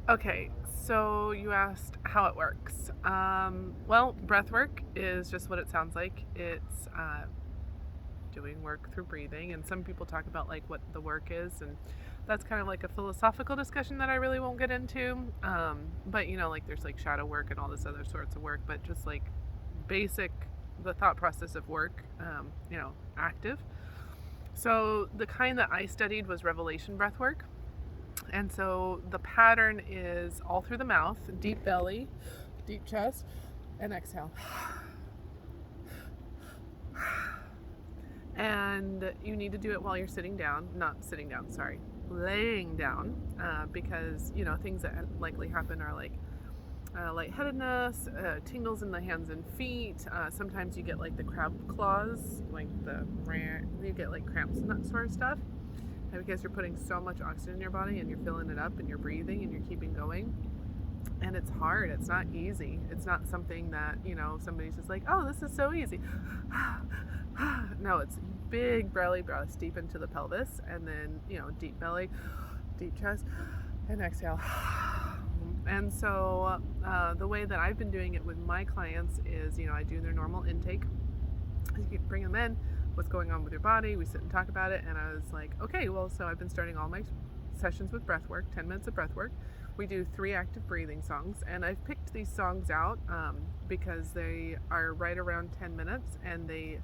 Okay, so you asked how it works. Well, breath work is just what it sounds like. It's doing work through breathing, and some people talk about like what the work is, and that's kind of like a philosophical discussion that I really won't get into. But like there's like shadow work and all this other sorts of work, but just like basic, the thought process of work, active. So the kind that I studied was revelation breath work. And so the pattern is all through the mouth, deep belly, deep chest, and exhale. And you need to do it while you're sitting down, not sitting down, sorry, laying down, because, things that likely happen are like lightheadedness, tingles in the hands and feet. Sometimes you get like the crab claws, you get like cramps and that sort of stuff. And because you're putting so much oxygen in your body and you're filling it up and you're breathing and you're keeping going. And it's hard. It's not easy. It's not something that, somebody's just like, oh, this is so easy. No, it's big belly breaths deep into the pelvis, and then, deep belly, deep chest, and exhale. And so the way that I've been doing it with my clients is, I do their normal intake. You bring them in, what's going on with your body, we sit and talk about it, and I was like, okay, well, so I've been starting all my sessions with breath work, 10 minutes of breath work. We do 3 active breathing songs, and I've picked these songs out because they are right around 10 minutes, and they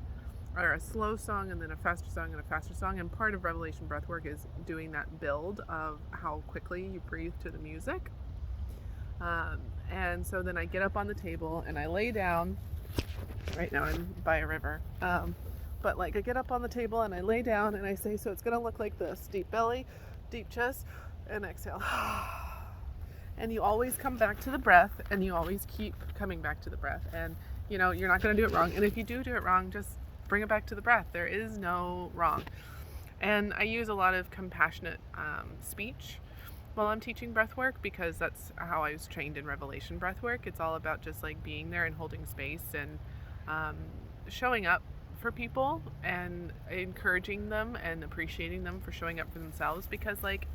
are a slow song and then a faster song and a faster song. And part of revelation breathwork is doing that build of how quickly you breathe to the music. And so then I get up on the table and I lay down. Right now I'm by a river. But like I get up on the table and I lay down and I say, so it's going to look like this: deep belly, deep chest, and exhale. And you always come back to the breath, and you always keep coming back to the breath. And you're not going to do it wrong. And if you do it wrong, just bring it back to the breath. There is no wrong. And I use a lot of compassionate speech while I'm teaching breath work, because that's how I was trained in revelation breath work. It's all about just like being there and holding space and showing up for people and encouraging them and appreciating them for showing up for themselves. Because like,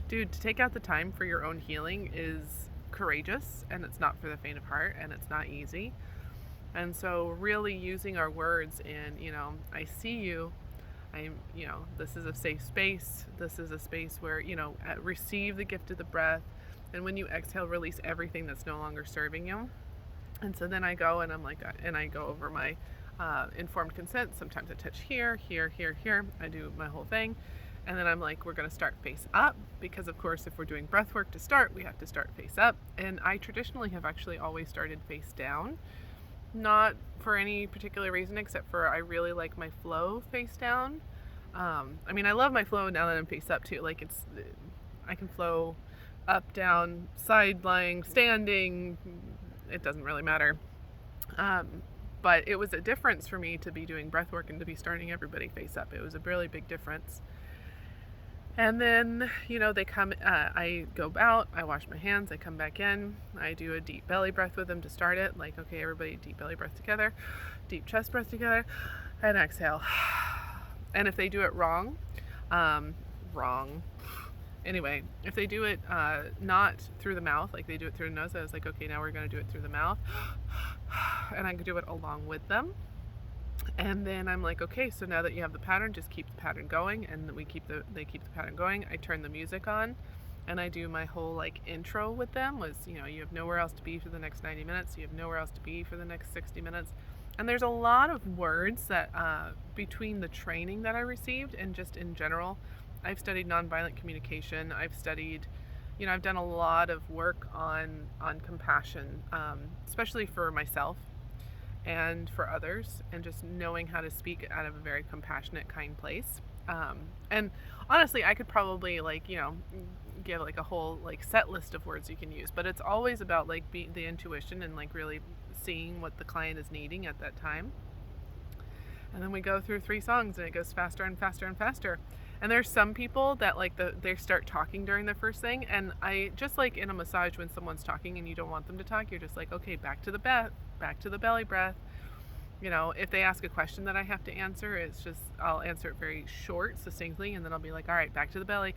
dude, to take out the time for your own healing is courageous, and it's not for the faint of heart, and it's not easy. And so really using our words in, I see you, this is a safe space. This is a space where, receive the gift of the breath. And when you exhale, release everything that's no longer serving you. And so then I go and I go over my informed consent. Sometimes I touch here, here, here, here. I do my whole thing. And then I'm like, we're going to start face up, because of course, if we're doing breath work to start, we have to start face up. And I traditionally have actually always started face down. Not for any particular reason, except for I really like my flow face down. I love my flow now that I'm face up too. Like I can flow up, down, side lying, standing. It doesn't really matter. But it was a difference for me to be doing breath work and to be starting everybody face up. It was a really big difference. And then, they come, I go out, I wash my hands, I come back in, I do a deep belly breath with them to start it. Like, okay, everybody, deep belly breath together, deep chest breath together, and exhale. And if they do it wrong, anyway, if they do it not through the mouth, like they do it through the nose, I was like, okay, now we're going to do it through the mouth. And I can do it along with them. And then I'm like, okay, so now that you have the pattern, just keep the pattern going. And they keep the pattern going. I turn the music on, and I do my whole like intro with them. Was, you have nowhere else to be for the next 90 minutes. You have nowhere else to be for the next 60 minutes. And there's a lot of words that between the training that I received and just in general, I've studied nonviolent communication. I've studied, I've done a lot of work on compassion, especially for myself and for others, and just knowing how to speak out of a very compassionate, kind place. And honestly, I could probably give like a whole like set list of words you can use, but it's always about like the intuition and like really seeing what the client is needing at that time. And then we go through 3 songs, and it goes faster and faster and faster. And there's some people that like they start talking during the first thing, and I just like in a massage when someone's talking and you don't want them to talk, you're just like, okay, back to the belly breath, You know, if they ask a question that I have to answer, it's just, I'll answer it very short, succinctly, and then I'll be like, all right, back to the belly.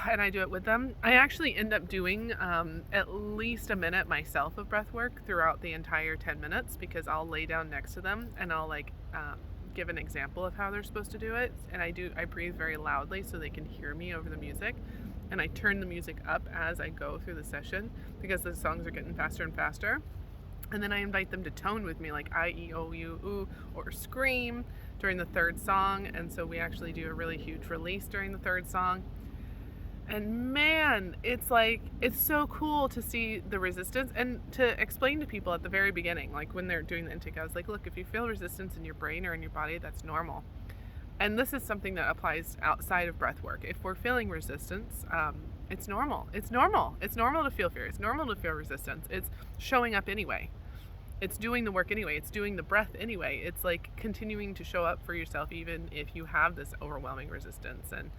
And I do it with them. I actually end up doing at least a minute myself of breath work throughout the entire 10 minutes, because I'll lay down next to them and I'll like give an example of how they're supposed to do it. And I breathe very loudly so they can hear me over the music. And I turn the music up as I go through the session, because the songs are getting faster and faster. And then I invite them to tone with me, like I, E, O, U, ooh, or scream during the third song. And so we actually do a really huge release during the third song. And man, it's like, it's so cool to see the resistance, and to explain to people at the very beginning, like when they're doing the intake, I was like, look, if you feel resistance in your brain or in your body, that's normal. And this is something that applies outside of breath work. If we're feeling resistance, it's normal. It's normal. It's normal to feel fear. It's normal to feel resistance. It's showing up anyway. It's doing the work anyway. It's doing the breath anyway. It's like continuing to show up for yourself even if you have this overwhelming resistance. And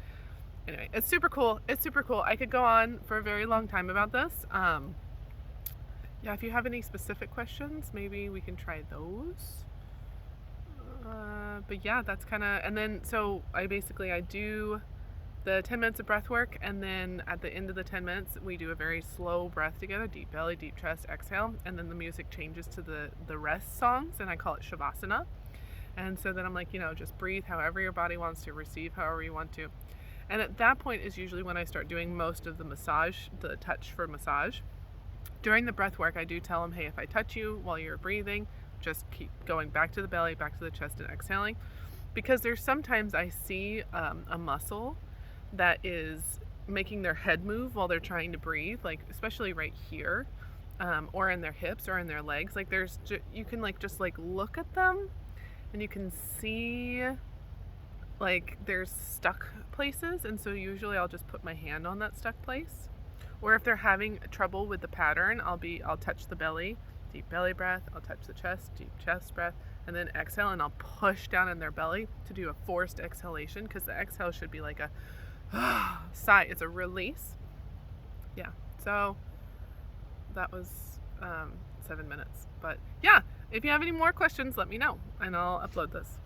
anyway, it's super cool. It's super cool. I could go on for a very long time about this. Yeah, if you have any specific questions, maybe we can try those. But yeah, that's kind of, and then so I do the 10 minutes of breath work, and then at the end of the 10 minutes we do a very slow breath together, deep belly, deep chest, exhale, and then the music changes to the rest songs, and I call it Shavasana. And so then I'm like, just breathe however your body wants to, receive however you want to. And at that point is usually when I start doing most of the massage, the touch for massage. During the breath work, I do tell them, hey, if I touch you while you're breathing, just keep going back to the belly, back to the chest, and exhaling. Because there's sometimes I see a muscle that is making their head move while they're trying to breathe, like especially right here, or in their hips or in their legs. Like you can like just like look at them and you can see like there's stuck places. And so usually I'll just put my hand on that stuck place. Or if they're having trouble with the pattern, I'll touch the belly, deep belly breath, I'll touch the chest, deep chest breath, and then exhale, and I'll push down in their belly to do a forced exhalation, because the exhale should be like a sigh. It's a release. Yeah, so that was 7 minutes. But yeah, if you have any more questions, let me know, and I'll upload this.